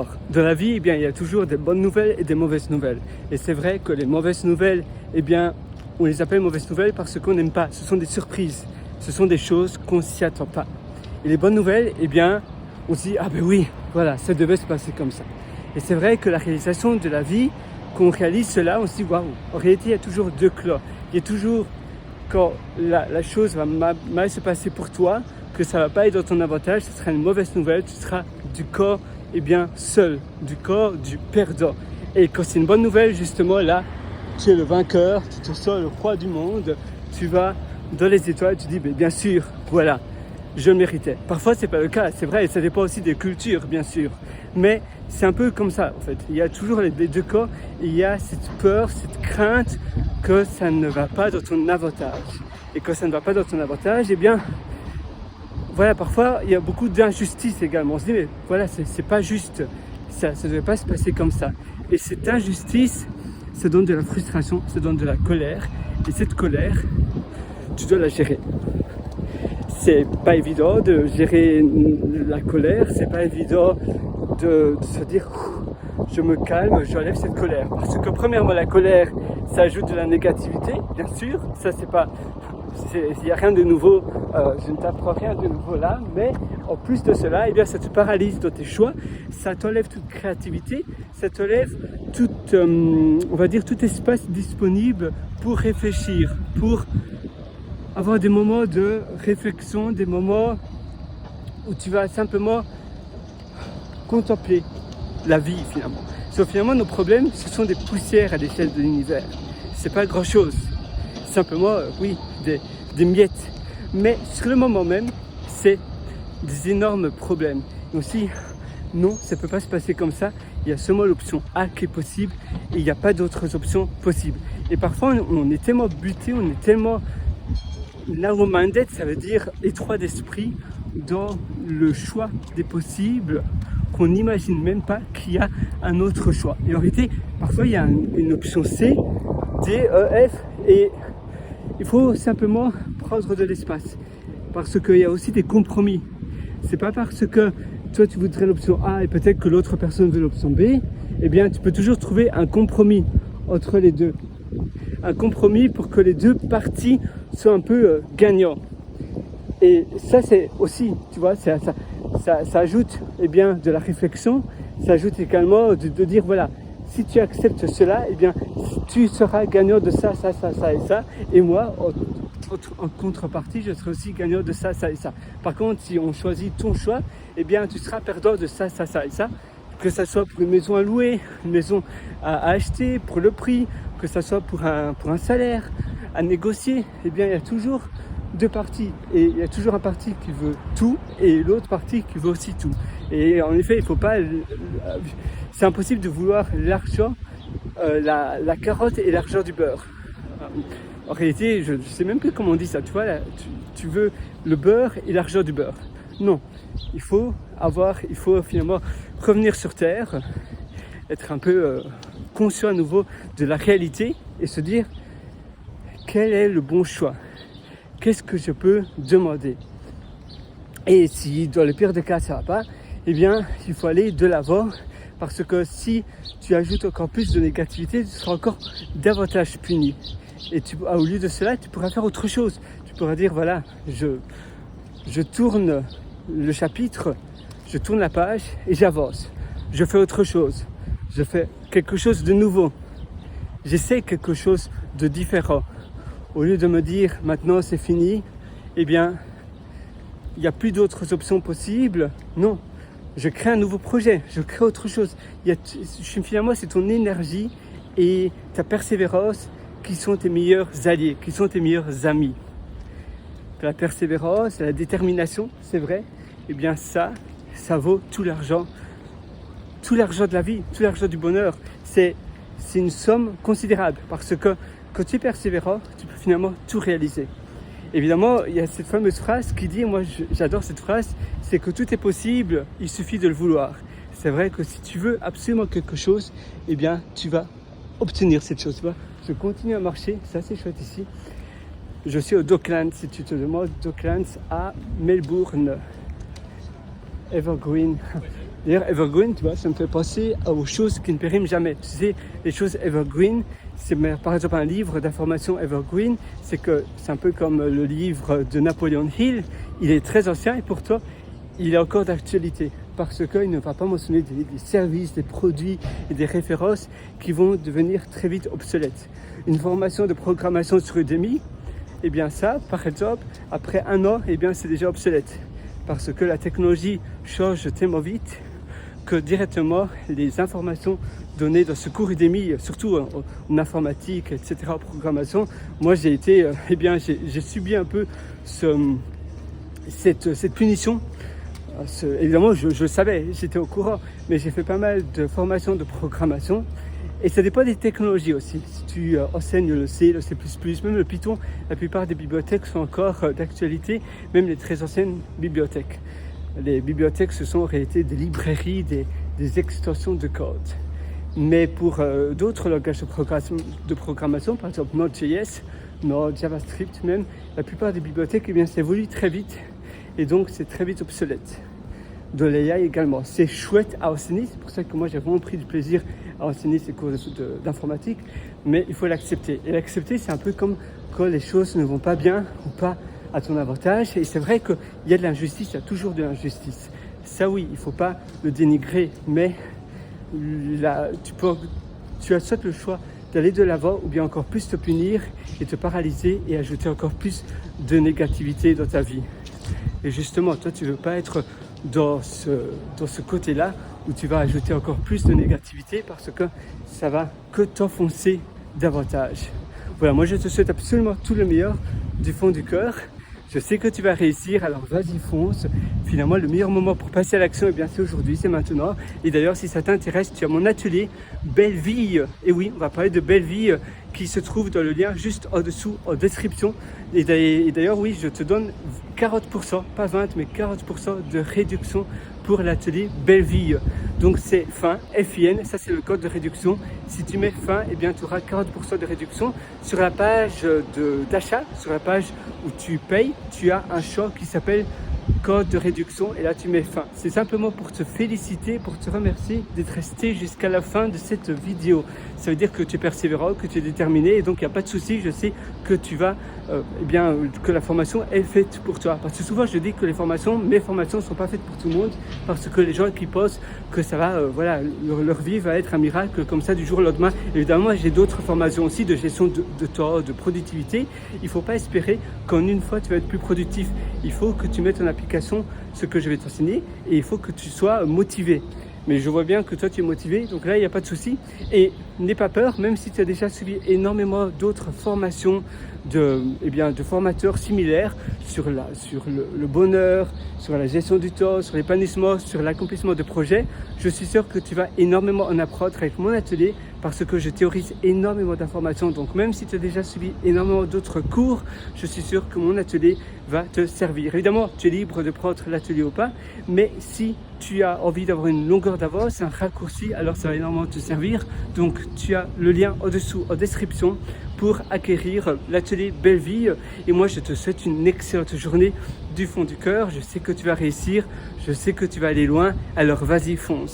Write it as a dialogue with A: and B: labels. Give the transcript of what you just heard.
A: Alors, dans la vie, eh bien, il y a toujours des bonnes nouvelles et des mauvaises nouvelles. Et c'est vrai que les mauvaises nouvelles, eh bien, on les appelle mauvaises nouvelles parce qu'on n'aime pas. Ce sont des surprises. Ce sont des choses qu'on ne s'y attend pas. Et les bonnes nouvelles, eh bien, on se dit, ah ben oui, voilà, ça devait se passer comme ça. Et c'est vrai que la réalisation de la vie, quand on réalise cela, on se dit, waouh, en réalité, il y a toujours deux clans. Il y a toujours, quand la chose va mal se passer pour toi, que ça ne va pas être dans ton avantage, ce sera une mauvaise nouvelle, tu seras du corps, eh bien, seul, du corps du perdant. Et quand c'est une bonne nouvelle, justement, là, tu es le vainqueur, tu te sens le roi du monde, tu vas dans les étoiles, tu dis, bien sûr, voilà, je le méritais. Parfois, c'est pas le cas, c'est vrai, et ça dépend aussi des cultures, bien sûr. Mais c'est un peu comme ça, en fait. Il y a toujours les deux cas, il y a cette peur, cette crainte que ça ne va pas dans ton avantage. Et quand ça ne va pas dans ton avantage, eh bien, voilà, parfois, il y a beaucoup d'injustice également. On se dit, mais voilà, c'est pas juste, ça ne devait pas se passer comme ça. Et cette injustice, ça donne de la frustration, ça donne de la colère. Et cette colère, tu dois la gérer. C'est pas évident de gérer la colère, c'est pas évident de se dire je me calme, j'enlève cette colère. Parce que premièrement, la colère, ça ajoute de la négativité, bien sûr. Ça, il n'y a rien de nouveau, je ne t'apprends rien de nouveau là, mais en plus de cela, eh bien, ça te paralyse dans tes choix, ça t'enlève toute créativité, ça t'enlève on va dire, tout espace disponible pour réfléchir, pour avoir des moments de réflexion, des moments où tu vas simplement contempler la vie finalement. Sauf finalement, nos problèmes, ce sont des poussières à l'échelle de l'univers. C'est pas grand chose. Simplement, oui, des miettes. Mais sur le moment même, c'est des énormes problèmes. Et aussi, non, ça ne peut pas se passer comme ça. Il y a seulement l'option A qui est possible et il n'y a pas d'autres options possibles. Et parfois, on est tellement buté, on est tellement narrow-minded, ça veut dire étroit d'esprit dans le choix des possibles qu'on n'imagine même pas qu'il y a un autre choix. Et en réalité, parfois, il y a une option C, D, E, F et il faut simplement prendre de l'espace parce qu'il y a aussi des compromis. C'est pas parce que toi tu voudrais l'option A et peut-être que l'autre personne veut l'option B, eh bien tu peux toujours trouver un compromis entre les deux. Un compromis pour que les deux parties soient un peu gagnants. Et ça c'est aussi, tu vois, ça ajoute eh bien, de la réflexion, ça ajoute également de dire voilà, si tu acceptes cela, eh bien tu seras gagnant de ça, ça, ça, ça et ça, et moi en contrepartie, je serai aussi gagnant de ça, ça et ça. Par contre, si on choisit ton choix, eh bien tu seras perdant de ça, ça, ça et ça, que ça soit pour une maison à louer, une maison à acheter, pour le prix, que ça soit pour un salaire, à négocier, eh bien il y a toujours deux parties et il y a toujours un parti qui veut tout et l'autre partie qui veut aussi tout. Et en effet, il faut pas, c'est impossible de vouloir l'argent, la carotte et l'argent du beurre. En réalité, je ne sais même plus comment on dit ça. Tu vois, là, tu veux le beurre et l'argent du beurre. Non, il faut finalement revenir sur terre, être un peu conscient à nouveau de la réalité et se dire quel est le bon choix. Qu'est-ce que je peux demander? Et si dans le pire des cas ça ne va pas, eh bien il faut aller de l'avant parce que si tu ajoutes encore plus de négativité, tu seras encore davantage puni. Et au lieu de cela, tu pourras faire autre chose. Tu pourras dire voilà, je tourne le chapitre, je tourne la page et j'avance. Je fais autre chose. Je fais quelque chose de nouveau. J'essaie quelque chose de différent. Au lieu de me dire maintenant c'est fini, eh bien, il n'y a plus d'autres options possibles. Non, je crée un nouveau projet, je crée autre chose. Finalement, c'est ton énergie et ta persévérance qui sont tes meilleurs alliés, qui sont tes meilleurs amis. La persévérance, la détermination, c'est vrai, eh bien ça vaut tout l'argent de la vie, tout l'argent du bonheur. C'est une somme considérable parce que quand tu es persévérant, tu peux finalement tout réaliser. Évidemment, il y a cette fameuse phrase qui dit, moi j'adore cette phrase, c'est que tout est possible, il suffit de le vouloir. C'est vrai que si tu veux absolument quelque chose, eh bien tu vas obtenir cette chose. Tu vois, je continue à marcher, c'est assez chouette ici. Je suis au Docklands, si tu te demandes, Docklands à Melbourne, Evergreen. D'ailleurs, evergreen, tu vois, ça me fait penser aux choses qui ne périment jamais. Tu sais, les choses evergreen, c'est par exemple un livre d'information evergreen, c'est un peu comme le livre de Napoleon Hill. Il est très ancien et pourtant, il est encore d'actualité parce qu'il ne va pas mentionner des services, des produits et des références qui vont devenir très vite obsolètes. Une formation de programmation sur Udemy, eh bien ça, par exemple, après 1 an, eh bien c'est déjà obsolète parce que la technologie change tellement vite que directement les informations données dans ce cours Udemy, surtout en informatique, etc., en programmation, moi j'ai été, j'ai subi un peu cette punition. Évidemment, je savais, j'étais au courant, mais j'ai fait pas mal de formations de programmation et ça dépend des technologies aussi. Si tu enseignes le C, le C++, même le Python, la plupart des bibliothèques sont encore d'actualité, même les très anciennes bibliothèques. Les bibliothèques, ce sont en réalité des librairies, des extensions de code. Mais pour d'autres langages de programmation, par exemple Node.js, Node, JavaScript même, la plupart des bibliothèques, eh bien, ça évolue très vite et donc c'est très vite obsolète. De l'AI également. C'est chouette à enseigner, c'est pour ça que moi j'ai vraiment pris du plaisir à enseigner ces cours d'informatique, mais il faut l'accepter. Et l'accepter, c'est un peu comme quand les choses ne vont pas bien ou pas à ton avantage. Et c'est vrai qu'il y a de l'injustice, il y a toujours de l'injustice. Ça oui, il ne faut pas le dénigrer, mais là, tu as soit le choix d'aller de l'avant ou bien encore plus te punir et te paralyser et ajouter encore plus de négativité dans ta vie. Et justement, toi, tu ne veux pas être dans ce côté-là où tu vas ajouter encore plus de négativité parce que ça va que t'enfoncer davantage. Voilà, moi je te souhaite absolument tout le meilleur du fond du cœur. Je sais que tu vas réussir, alors vas-y fonce. Finalement, le meilleur moment pour passer à l'action, eh bien c'est aujourd'hui, c'est maintenant. Et d'ailleurs, si ça t'intéresse, tu as mon atelier Belle Vie. Et oui, on va parler de Belle Vie qui se trouve dans le lien juste en dessous, en description. Et d'ailleurs, oui, je te donne 40%, pas 20, mais 40% de réduction pour l'atelier Belle Vie. Donc c'est FIN, F-I-N, ça c'est le code de réduction. Si tu mets FIN, eh bien tu auras 40% de réduction. Sur la page d'achat, sur la page où tu payes, tu as un champ qui s'appelle code de réduction et là tu mets FIN. C'est simplement pour te féliciter, pour te remercier d'être resté jusqu'à la fin de cette vidéo. Ça veut dire que tu es persévérant, que tu es déterminé et donc il n'y a pas de souci, je sais que tu vas, que la formation est faite pour toi. Parce que souvent je dis que mes formations ne sont pas faites pour tout le monde parce que les gens qui pensent que ça va, leur vie va être un miracle comme ça du jour au lendemain. Évidemment, j'ai d'autres formations aussi de gestion de temps, de productivité. Il ne faut pas espérer qu'en une fois tu vas être plus productif. Il faut que tu mettes en application ce que je vais t'enseigner et il faut que tu sois motivé. Mais je vois bien que toi tu es motivé, donc là il n'y a pas de souci. Et n'aie pas peur, même si tu as déjà suivi énormément d'autres formations de formateurs similaires sur le bonheur, sur la gestion du temps, sur l'épanouissement, sur l'accomplissement de projets. Je suis sûr que tu vas énormément en apprendre avec mon atelier parce que je théorise énormément d'informations. Donc même si tu as déjà suivi énormément d'autres cours, je suis sûr que mon atelier va te servir. Évidemment, tu es libre de prendre l'atelier ou pas, mais si tu as envie d'avoir une longueur d'avance, un raccourci, alors ça va énormément te servir. Donc tu as le lien en dessous en description pour acquérir l'atelier Belle Vie. Et moi je te souhaite une excellente journée du fond du cœur. Je sais que tu vas réussir, je sais que tu vas aller loin, alors vas-y fonce.